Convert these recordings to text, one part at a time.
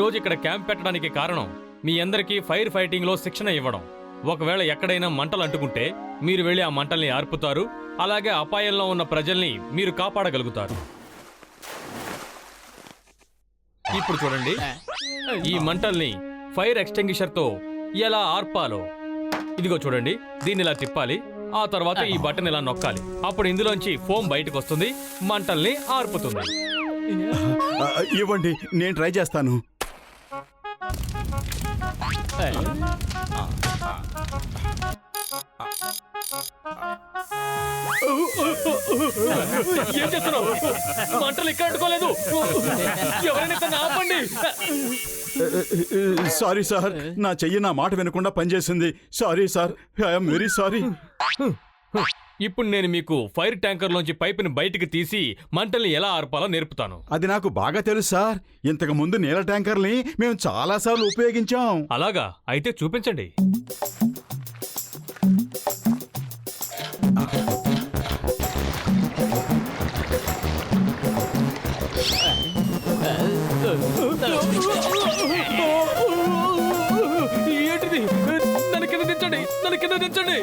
రోజు ఇక్కడ క్యాంప్ పెట్టడానికి కారణం మీ అందరికీ ఫైర్ ఫైటింగ్ లో శిక్షణ ఇవ్వడం. ఒకవేళ ఎక్కడైనా మంటలు అంటుకుంటే మీరు వెళ్ళి ఆ మంటల్ని ఆర్పుతారు. అలాగే అపాయంలో ఉన్న ప్రజల్ని మీరు కాపాడగలుగుతారు. ఇప్పుడు చూడండి, ఈ మంటల్ని ఫైర్ ఎక్స్టెంగ్విషర్ తో ఎలా ఆర్పాలో. ఇదిగో చూడండి, దీన్ని ఇలా తిప్పాలి. ఆ తర్వాత ఈ బటన్ ఇలా నొక్కాలి. అప్పుడు ఇందులోంచి ఫోమ్ బయటకు వస్తుంది, మంటల్ని ఆర్పుతుంది. ఇవ్వండి, నేను ట్రై చేస్తాను. ఏం చేస్తున్నావు? మంటలు ఇక్కడ అంటుకోలేదు. ఎవరైనా తను ఆపండి. సారీ సార్, నా చెయ్యి నా మాట వినకుండా పనిచేసింది. Sorry sir, I'm very sorry. ఇప్పుడు నేను మీకు ఫైర్ ట్యాంకర్ లోంచి పైపుని బయటికి తీసి మంటల్ని ఎలా ఆర్పాలో నేర్పుతాను. అది నాకు బాగా తెలుసు సార్. ఇంతకు ముందు నీళ్ళ ట్యాంకర్ని మేము చాలా సార్లు ఉపయోగించాం. అలాగా? అయితే చూపించండి. ఏంటిది? నన్ను కింద దించండి, నన్ను కింద దించండి.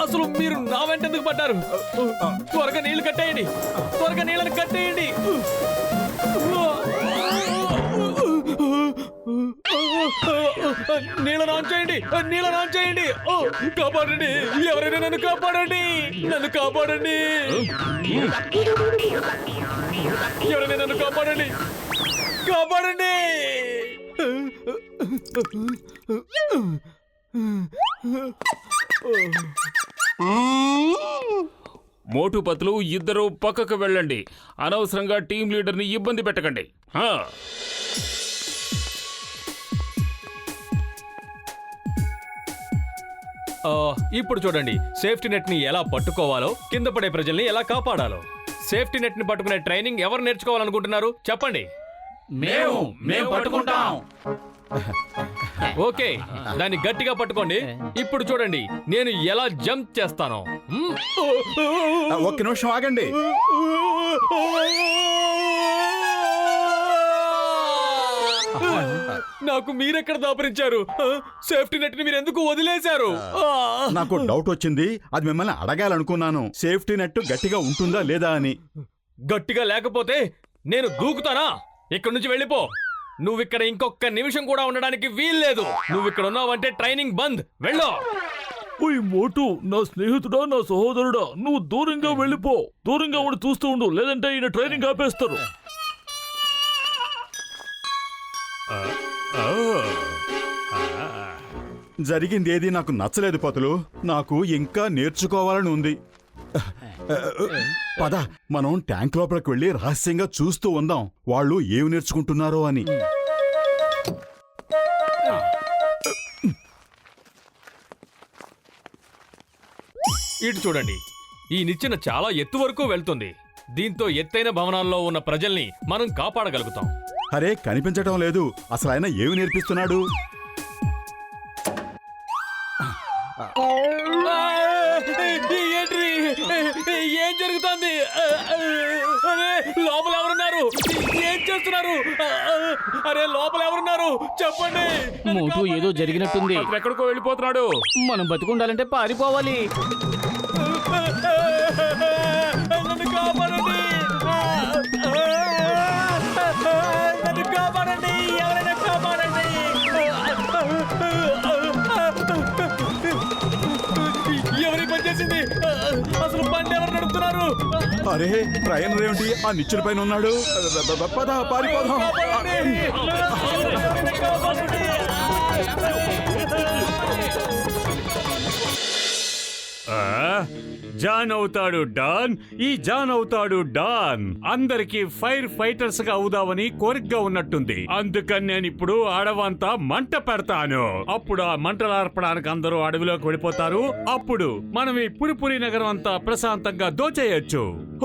అసలు మీరు నా వెంట ఎందుకు పడ్డారు? త్వరగా నీళ్లు కట్టేయండి, త్వరగా నీళ్ళని కట్టేయండి. నీళ్ళని ఆన్ చేయండి, నీళ్ళని ఆన్ చేయండి. కాపాడండి, ఎవరైనా నన్ను కాపాడండి, నన్ను కాపాడండి, ఎవరైనా నన్ను కాపాడండి, కాపాడండి. మోటు పతులు ఇద్దరు పక్కకు వెళ్ళండి. అనవసరంగా టీం లీడర్ని ఇబ్బంది పెట్టకండి. ఇప్పుడు చూడండి, సేఫ్టీ నెట్ ని ఎలా పట్టుకోవాలో, కింద పడే ప్రజల్ని ఎలా కాపాడాలో. సేఫ్టీ నెట్ ని పట్టుకునే ట్రైనింగ్ ఎవరు నేర్చుకోవాలనుకుంటున్నారు? చెప్పండి. మేము పట్టుకుంటాం. ఓకే, దాన్ని గట్టిగా పట్టుకోండి. ఇప్పుడు చూడండి నేను ఎలా జంప్ చేస్తాను. ఒక్క నిమిషం ఆగండి. నాకు మీరెక్కడ దాపరించారు? సేఫ్టీ నెట్ ని మీరు ఎందుకు వదిలేశారు? నాకు డౌట్ వచ్చింది, అది మిమ్మల్ని అడగాలనుకున్నాను. సేఫ్టీ నెట్ గట్టిగా ఉంటుందా లేదా అని. గట్టిగా లేకపోతే నేను దూకుతానా? ఇక్కడి నుంచి వెళ్ళిపో. నువ్విక్కడ ఇంకొక నిమిషం కూడా ఉండడానికి వీల్లేదు. నువ్విక్కడ ఉన్నావంటే ట్రైనింగ్ బంద్. వెళ్ళు. ఓయ్ మోటు, నా స్నేహితుడా, నా సహోదరుడా, నువ్వు దూరంగా వెళ్ళిపో. దూరంగా ఉండి చూస్తూ ఉండు, లేదంటే ఈయన ట్రైనింగ్ ఆపేస్తారు. జరిగింది ఏది నాకు నచ్చలేదు పతులు. నాకు ఇంకా నేర్చుకోవాలని ఉంది. పద, మనం ట్యాంక్ లోపలికి వెళ్ళి రహస్యంగా చూస్తూ ఉందాం, వాళ్ళు ఏమి నేర్చుకుంటున్నారో అని. ఇటు చూడండి, ఈ నిచ్చెన చాలా ఎత్తు వరకు వెళ్తుంది. దీంతో ఎత్తైన భవనాల్లో ఉన్న ప్రజల్ని మనం కాపాడగలుగుతాం. అరే, కనిపించటం లేదు. అసలు ఆయన ఏమి నేర్పిస్తున్నాడు? ఏం జరుగుతుంది? అరే, లోపల ఎవరున్నారు? ఏం చేస్తున్నారు? అరే, లోపల ఎవరున్నారు? చెప్పండి. మోటు, ఏదో జరిగినట్టుంది. ఎక్కడికో వెళ్ళిపోతున్నాడు. మనం బతికుండాలంటే పారిపోవాలి. నన్ను కాపాడండి, నన్ను కాపాడండి, ఎవరైనా కాపాడండి. ఎవరి పని చేసింది? అసలు బండి ఎవరు నడుపుతున్నారు? అరే, ట్రైనర్ ఏమిటి ఆ నిచ్చెన పైన ఉన్నాడు? పద, పారిపోదాం. జాన్ అవుతాడు డాన్, ఈ జాన్ అవుతాడు డాన్. అందరికి ఫైర్ ఫైటర్స్ గా అవుదామని కోరికగా ఉన్నట్టుంది. అందుకని నేను ఇప్పుడు అడవంతా మంట పెడతాను. అప్పుడు ఆ మంటలు ఆర్పడానికి అందరూ అడవిలోకి వెళ్ళిపోతారు. అప్పుడు మనం ఈ పురిపురి నగరం అంతా ప్రశాంతంగా దోచేయొచ్చు.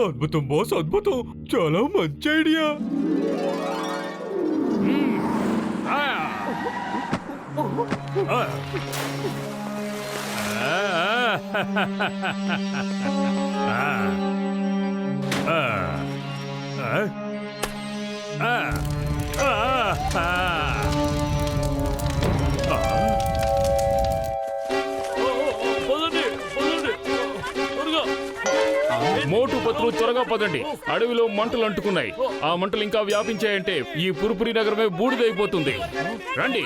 అద్భుతం బాస్, అద్భుతం. చాలా మంచి ఐడియా. మోటు పత్రులు త్వరగా పదండి. అడవిలో మంటలు అంటుకున్నాయి. ఆ మంటలు ఇంకా వ్యాపించాయంటే ఈ పురుపురి నగరమే బూడిదైపోతుంది. రండి.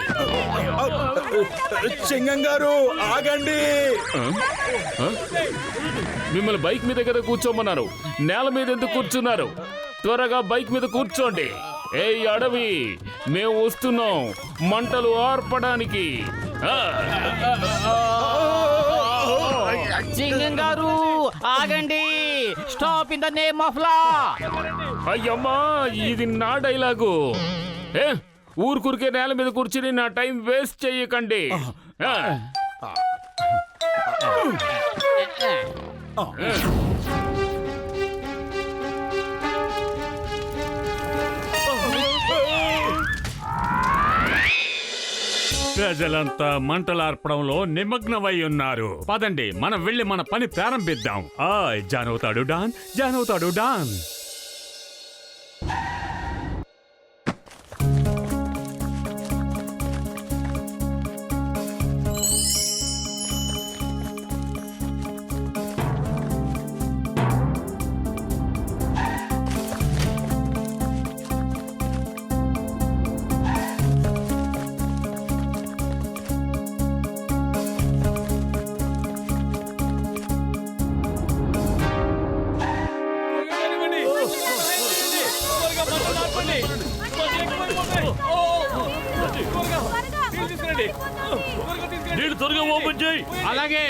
సింగం గారు ఆగండి. మిమ్మల్ని బైక్ మీద కదా కూర్చోమన్నారు, నేల మీద ఎందుకు కూర్చున్నారు? త్వరగా బైక్ మీద కూర్చోండి. ఏయ్ అడవి, మేము వస్తున్నాం మంటలు ఆర్పడానికి. సింగం గారు ఆగండి. Stop in the name of law. అయ్యమ్మా, ఇది నా డైలాగు. ఏ ఊరుకూరికే నేల మీద కూర్చుని నా టైం వేస్ట్ చెయ్యకండి. ప్రజలంతా మంటలార్పడంలో నిమగ్నమై ఉన్నారు. పదండి, మనం వెళ్ళి మన పని ప్రారంభిద్దాం. జాన్ అవుతాడు డాన్, జాన్ అవుతాడు డాన్. నీళ్ళు త్వరగా ఓపెన్ చేయి. అలాగే.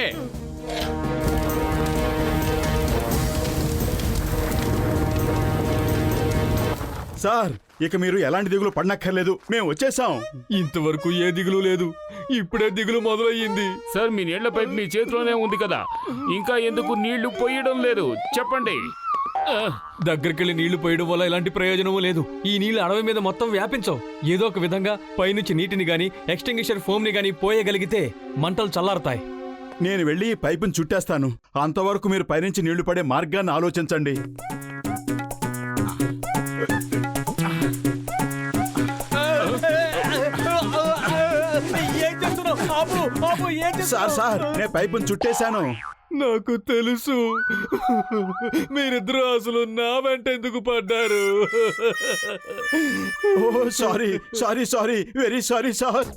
సార్, ఇక మీరు ఎలాంటి దిగులు పడనక్కర్లేదు, మేము వచ్చేసాం. ఇంతవరకు ఏ దిగులు లేదు, ఇప్పుడే దిగులు మొదలయ్యింది. సార్, మీ నీళ్ల పైప్ మీ చేతిలోనే ఉంది కదా, ఇంకా ఎందుకు నీళ్లు పోయడం లేదు చెప్పండి. దగ్గరికెళ్ళి నీళ్లు పోయడం వల్ల ఎలాంటి ప్రయోజనమూ లేదు. ఈ నీళ్లు అడవి మీద మొత్తం వ్యాపించవు. ఏదో ఒక విధంగా పైనుంచి నీటిని గాని ఎక్స్టింగ్విషర్ ఫోమ్ ని గాని పోయగలిగితే మంటలు చల్లారుతాయి. నేను వెళ్ళి ఈ పైపుని చుట్టేస్తాను. అంతవరకు మీరు పైనుంచి నీళ్లు పడే మార్గాన్ని ఆలోచించండి. సార్, నేను పైపుని చుట్టేశాను. నాకు తెలుసు, మీరిద్దరూ అసలు నా వెంట ఎందుకు పడ్డారు. ఓ సారీ, వెరీ సారీ సార్.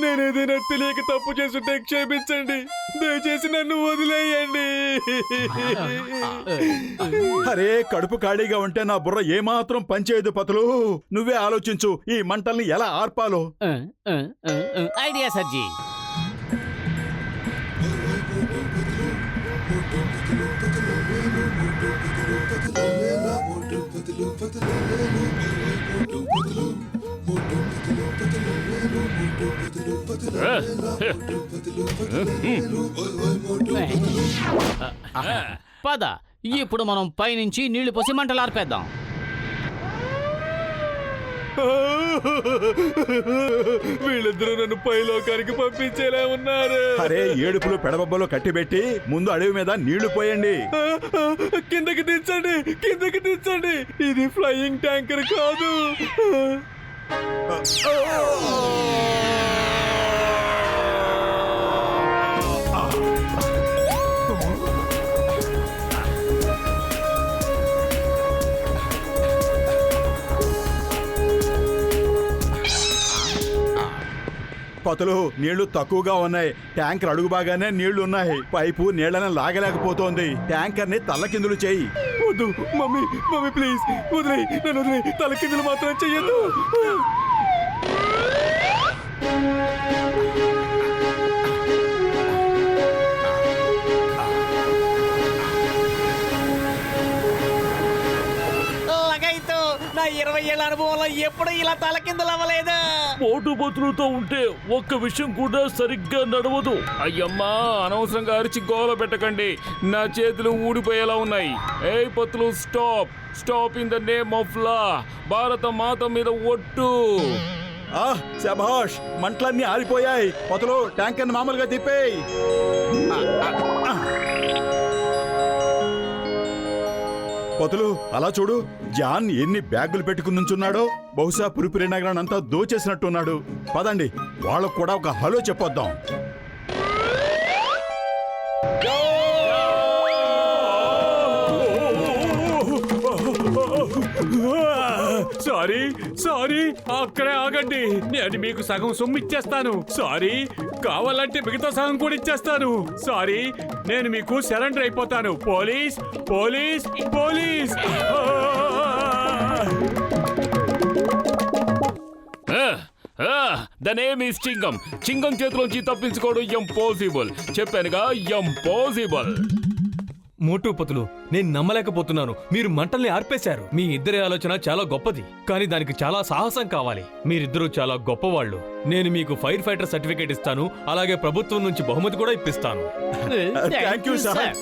నేనేదైనా తెలియక తప్పు చేస్తుంటే క్షమించండి. దయచేసి నన్ను వదిలేయండి. అరే, కడుపు ఖాళీగా ఉంటే నా బుర్ర ఏమాత్రం పనిచేయదు పతులు. నువ్వే ఆలోచించు, ఈ మంటల్ని ఎలా ఆర్పాలో. ఐడియా సర్జీ. పద, ఇప్పుడు మనం పైనుంచి నీళ్లు పోసి మంటలు ఆర్పేద్దాం. వీళ్ళిద్దరూ నన్ను పైలోకానికి పంపించేలా ఉన్నారు. అరే, ఏడుపులు పెడబొబ్బలో కట్టిబెట్టి ముందు అడవి మీద నీళ్లు పోయండి. కిందకి దించండి. ఇది ఫ్లయింగ్ ట్యాంకర్ కాదు. పతులు, నీళ్లు తక్కువగా ఉన్నాయి. ట్యాంకర్ అడుగు బాగానే నీళ్లు ఉన్నాయి. పైపు నీళ్లను లాగలేకపోతోంది. ట్యాంకర్ ని తల్లకిందులు చేయి. వద్దు మమ్మీ, ప్లీజ్ వదిలేయ్, నన్ను వదిలేయ్. తలకిందులు మాత్రం చెయ్యొద్దు. నా 20 ఏళ్ల అనుభవంలో ఎప్పుడు ఇలా తలకిందులు అవ్వలేదు. మోటు బతులతో ఉంటే ఒక్క విషయం కూడా సరిగ్గా నడవదు. అయ్యమ్మా, అనవసరంగా అరిచి గోల పెట్టకండి. నా చేతులు ఊడిపోయేలా ఉన్నాయి. ఏయ్ పత్తులు, stop in the name of law. Bharat Mata మీద ఒట్టు. శభాష్, మంటలన్నీ ఆరిపోయాయి. పతులు, ట్యాంకర్ మామూలుగా తిప్పేయ్. 1 పతులు అలా చూడు, జాన్ ఎన్ని బ్యాగులు పెట్టుకుని నుంచున్నాడో. బహుశా పురిపురి నగరాన్ని అంతా దోచేసినట్టున్నాడు. పదండి, వాళ్ళకు కూడా ఒక హలో చెప్పొద్దాం. సారీ సారీ, అక్కడే ఆగండి. నేను మీకు సగం సొమ్ము ఇచ్చేస్తాను. సారీ, కావాలంటే మిగతా సగం కూడా ఇచ్చేస్తాను. సారీ, నేను మీకు సరెండర్ అయిపోతాను. Police police police. The name is Chingam. Chingam చేతిలోంచి తప్పించుకోవడం ఇంపాసిబుల్. చెప్పానుగా, ఇంపాసిబుల్. మోటు పతులు, నేను నమ్మలేకపోతున్నాను. మీరు మంటల్ని ఆర్పేశారు. మీ ఇద్దరి ఆలోచన చాలా గొప్పది, కానీ దానికి చాలా సాహసం కావాలి. మీరిద్దరూ చాలా గొప్పవాళ్ళు. నేను మీకు ఫైర్ ఫైటర్ సర్టిఫికేట్ ఇస్తాను, అలాగే ప్రభుత్వం నుంచి బహుమతి కూడా ఇప్పిస్తాను. Thank you sir.